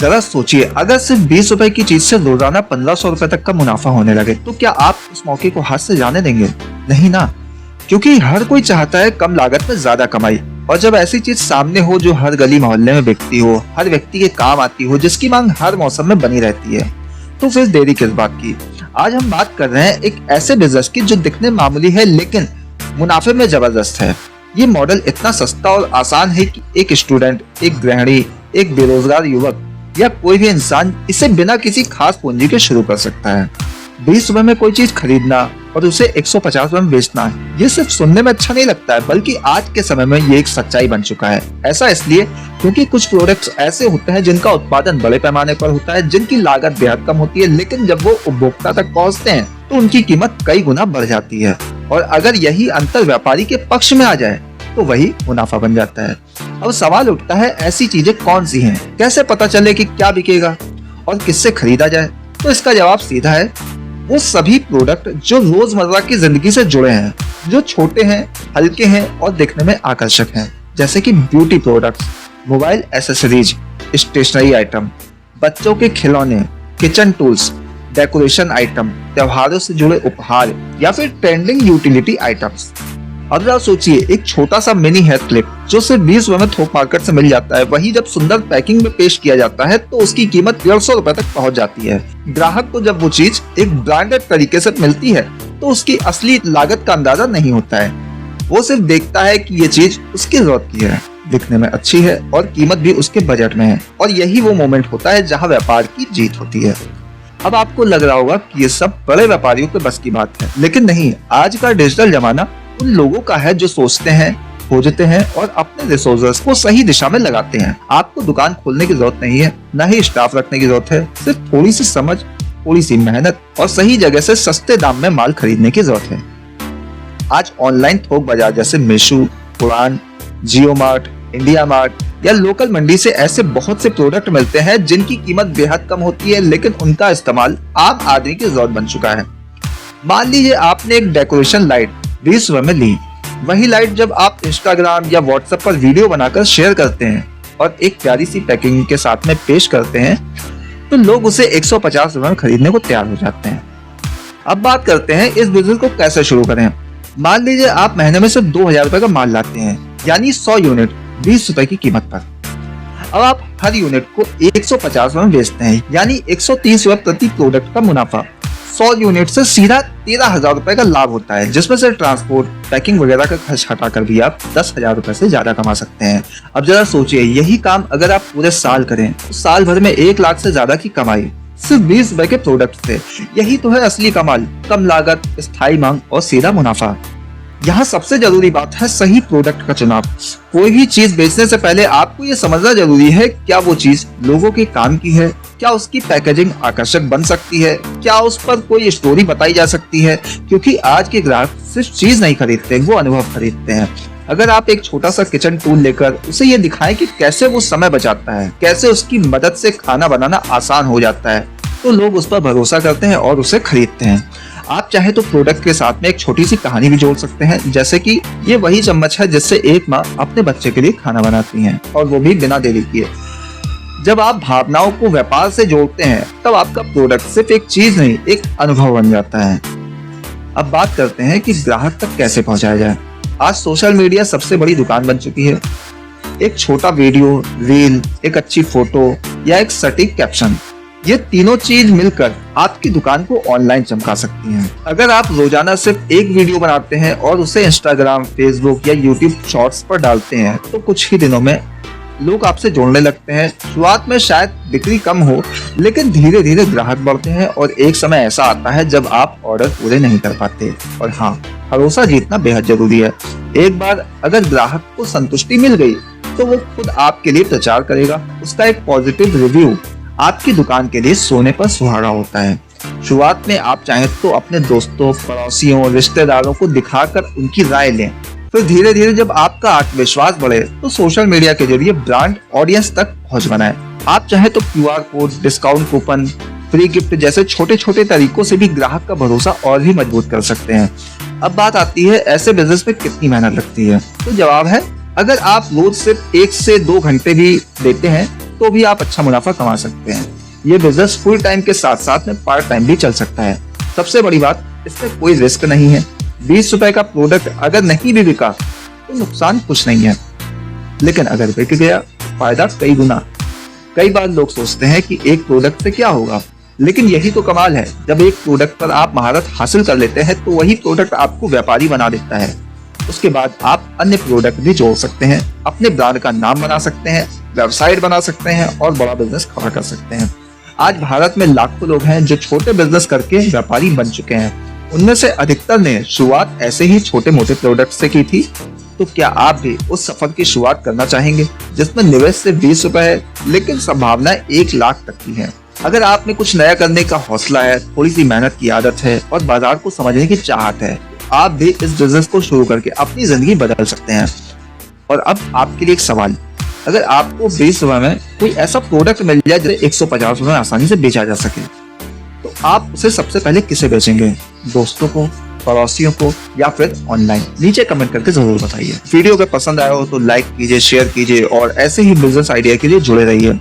जरा सोचिए, अगर सिर्फ 20 रुपए की चीज से रोजाना 1500 रुपए तक का मुनाफा होने लगे तो क्या आप उस मौके को हाथ से जाने देंगे? नहीं ना, क्योंकि हर कोई चाहता है कम लागत में ज्यादा कमाई। और जब ऐसी चीज सामने हो जो हर गली मोहल्ले में बिकती हो, हर व्यक्ति के काम आती हो, जिसकी मांग हर मौसम में बनी रहती है, तो फिर देरी किस बात की। आज हम बात कर रहे हैं एक ऐसे बिजनेस की जो दिखने मामूली है लेकिन मुनाफे में जबरदस्त है। ये मॉडल इतना सस्ता और आसान है कि एक स्टूडेंट, एक गृहिणी, एक बेरोजगार युवक या कोई भी इंसान इसे बिना किसी खास पूंजी के शुरू कर सकता है। 20 रुपए में कोई चीज खरीदना और उसे 150 रुपए में बेचना, ये सिर्फ सुनने में अच्छा नहीं लगता है, बल्कि आज के समय में ये एक सच्चाई बन चुका है। ऐसा इसलिए क्योंकि कुछ प्रोडक्ट्स ऐसे होते हैं जिनका उत्पादन बड़े पैमाने पर होता है, जिनकी लागत बेहद कम होती है, लेकिन जब वो उपभोक्ता तक पहुंचते हैं तो उनकी कीमत कई गुना बढ़ जाती है। और अगर यही अंतर व्यापारी के पक्ष में आ जाए तो वही मुनाफा बन जाता है। अब सवाल उठता है, ऐसी चीजें कौन सी हैं? कैसे पता चले कि क्या बिकेगा और किससे खरीदा जाए? तो इसका जवाब सीधा है, वो सभी प्रोडक्ट जो रोजमर्रा की जिंदगी से जुड़े हैं, जो छोटे हैं, हल्के हैं और दिखने में आकर्षक हैं, जैसे कि beauty products, mobile accessories, stationery item, बच्चों के खिलौने, किचन टूल्स, डेकोरेशन आइटम, त्योहारों से जुड़े उपहार या फिर ट्रेंडिंग यूटिलिटी आइटम्स। अब जरा सोचिए, एक छोटा सा मिनी हेयर क्लिप जो सिर्फ 20 रुपए में थोक मार्केट से मिल जाता है, वही जब सुंदर पैकिंग में पेश किया जाता है तो उसकी कीमत 150 रुपए तक पहुंच जाती है। ग्राहक को जब वो चीज एक ब्रांडेड तरीके से मिलती है तो उसकी असली लागत का अंदाजा नहीं होता है। वो सिर्फ देखता है कि ये चीज उसकी जरूरत की है, दिखने में अच्छी है और कीमत भी उसके बजट में है। और यही वो मोमेंट होता है जहाँ व्यापार की जीत होती है। अब आपको लग रहा होगा कि ये सब बड़े व्यापारियों के बस की बात है, लेकिन नहीं। आज का डिजिटल जमाना उन लोगों का है जो सोचते हैं, खोजते हैं और अपने रिसोर्सेज को सही दिशा में लगाते हैं। आपको दुकान खोलने की जरूरत नहीं है, न ही स्टाफ रखने की जरूरत है। सिर्फ थोड़ी सी समझ, थोड़ी सी मेहनत और सही जगह से सस्ते दाम में माल खरीदने की जरूरत है। आज ऑनलाइन थोक बाजार जैसे मीशो, उड़ान, जियो मार्ट, इंडिया मार्ट या लोकल मंडी से ऐसे बहुत से प्रोडक्ट मिलते हैं जिनकी कीमत बेहद कम होती है, लेकिन उनका इस्तेमाल आम आदमी की जरूरत बन चुका है। मान लीजिए आपने एक डेकोरेशन लाइट 20 रुपए में ली। वही लाइट जब आप इंस्टाग्राम या व्हाट्सएप पर वीडियो बनाकर शेयर करते हैं और एक प्यारी सी पैकिंग के साथ में पेश करते हैं तो लोग उसे 150 रुपए में खरीदने को तैयार हो जाते हैं। अब बात करते हैं इस बिजनेस को कैसे शुरू करें। मान लीजिए आप महीने में सिर्फ 2000 रुपए का माल लाते हैं, यानी 100 यूनिट 20 रुपए की कीमत पर। अब आप हर यूनिट को 150 रुपए में बेचते हैं, यानी 130 रुपए प्रति प्रोडक्ट का मुनाफा। 100 यूनिट से सीधा 13,000 रुपए का लाभ होता है, जिसमें से ट्रांसपोर्ट, पैकिंग वगैरह का खर्च हटाकर भी आप 10,000 रुपए से ज्यादा कमा सकते हैं। अब जरा सोचिए, यही काम अगर आप पूरे साल करें तो साल भर में 1 लाख से ज्यादा की कमाई सिर्फ 20 रुपए के प्रोडक्ट से। यही तो है असली कमाल, कम लागत, स्थायी मांग और सीधा मुनाफा। यहाँ सबसे जरूरी बात है सही प्रोडक्ट का चुनाव। कोई भी चीज बेचने से पहले आपको ये समझना जरूरी है, क्या वो चीज लोगों के काम की है, क्या उसकी पैकेजिंग आकर्षक बन सकती है, क्या उस पर कोई स्टोरी बताई जा सकती है। क्योंकि आज के ग्राहक सिर्फ चीज नहीं खरीदते, वो अनुभव खरीदते हैं। अगर आप एक छोटा सा किचन टूल लेकर उसे ये दिखाएं कि कैसे वो समय बचाता है, कैसे उसकी मदद से खाना बनाना आसान हो जाता है, तो लोग उस पर भरोसा करते हैं और उसे खरीदते हैं। आप चाहे तो प्रोडक्ट के साथ में एक छोटी सी कहानी भी जोड़ सकते हैं, जैसे कि ये वही चम्मच है जिससे एक माँ अपने बच्चे के लिए खाना बनाती हैं, और वो भी बिना देरी किए। जब आप भावनाओं को व्यापार से जोड़ते हैं तब आपका प्रोडक्ट सिर्फ एक चीज नहीं, एक अनुभव बन जाता है। अब बात करते हैं कि ग्राहक तक कैसे पहुंचाया जाए। आज सोशल मीडिया सबसे बड़ी दुकान बन चुकी है। एक छोटा वीडियो, रील, एक अच्छी फोटो या एक सटीक कैप्शन, ये तीनों चीज मिलकर आपकी दुकान को ऑनलाइन चमका सकती हैं। अगर आप रोजाना सिर्फ एक वीडियो बनाते हैं और उसे इंस्टाग्राम, फेसबुक या यूट्यूब शॉर्ट्स पर डालते हैं तो कुछ ही दिनों में लोग आपसे जुड़ने लगते हैं। शुरुआत में शायद बिक्री कम हो, लेकिन धीरे धीरे ग्राहक बढ़ते हैं और एक समय ऐसा आता है जब आप ऑर्डर पूरे नहीं कर पाते। और हाँ, भरोसा जीतना बेहद जरूरी है। एक बार अगर ग्राहक को संतुष्टि मिल गई तो वो खुद आपके लिए प्रचार करेगा। उसका एक पॉजिटिव रिव्यू आपकी दुकान के लिए सोने पर सुहागा होता है। शुरुआत में आप चाहें तो अपने दोस्तों, पड़ोसियों, रिश्तेदारों को दिखाकर उनकी राय लें। फिर धीरे धीरे जब आपका आत्मविश्वास बढ़े तो सोशल मीडिया के जरिए ब्रांड ऑडियंस तक पहुंच बनाएं। आप चाहे तो QR code, discount coupon, free gift जैसे छोटे छोटे तरीकों से भी ग्राहक का भरोसा और भी मजबूत कर सकते हैं। अब बात आती है ऐसे बिजनेस में कितनी मेहनत लगती है। तो जवाब है, अगर आप रोज सिर्फ 1 से 2 घंटे भी देते हैं तो भी आप अच्छा मुनाफा कमा सकते हैं। ये बिजनेस फुल टाइम के साथ साथ में पार्ट टाइम भी चल सकता है। सबसे बड़ी बात, इसमें कोई रिस्क नहीं है। 20 रुपए का प्रोडक्ट अगर नहीं भी बिका तो नुकसान कुछ नहीं है, लेकिन अगर बिक गया फायदा कई गुना। कई बार लोग सोचते हैं कि एक प्रोडक्ट से क्या होगा, लेकिन यही तो कमाल है। जब एक प्रोडक्ट पर आप महारत हासिल कर लेते हैं तो वही प्रोडक्ट आपको व्यापारी बना देता है। उसके बाद आप अन्य प्रोडक्ट भी जोड़ सकते हैं, अपने ब्रांड का नाम बना सकते हैं, वेबसाइट बना सकते हैं और बड़ा बिजनेस खड़ा कर सकते हैं। आज भारत में लाखों लोग हैं जो छोटे बिजनेस करके व्यापारी बन चुके हैं। उनमें से अधिकतर ने शुरुआत ऐसे ही छोटे मोटे प्रोडक्ट से की थी। तो क्या आप भी उस सफर की शुरुआत करना चाहेंगे जिसमें निवेश से 20 रुपए है, लेकिन संभावना 1 लाख तक की है? अगर आप में कुछ नया करने का हौसला है, थोड़ी सी मेहनत की आदत है और बाजार को समझने की चाहत है, आप भी इस बिजनेस को शुरू करके अपनी जिंदगी बदल सकते हैं। और अब आपके लिए एक सवाल, अगर आपको 20 रुपए में कोई ऐसा प्रोडक्ट मिल जाए जिसे 150 रुपए में आसानी से बेचा जा सके, तो आप उसे सबसे पहले किसे बेचेंगे? दोस्तों को, पड़ोसियों को या फिर ऑनलाइन? नीचे कमेंट करके जरूर बताइए। वीडियो अगर पसंद आया हो तो लाइक कीजिए, शेयर कीजिए और ऐसे ही बिजनेस आइडिया के लिए जुड़े रहिए।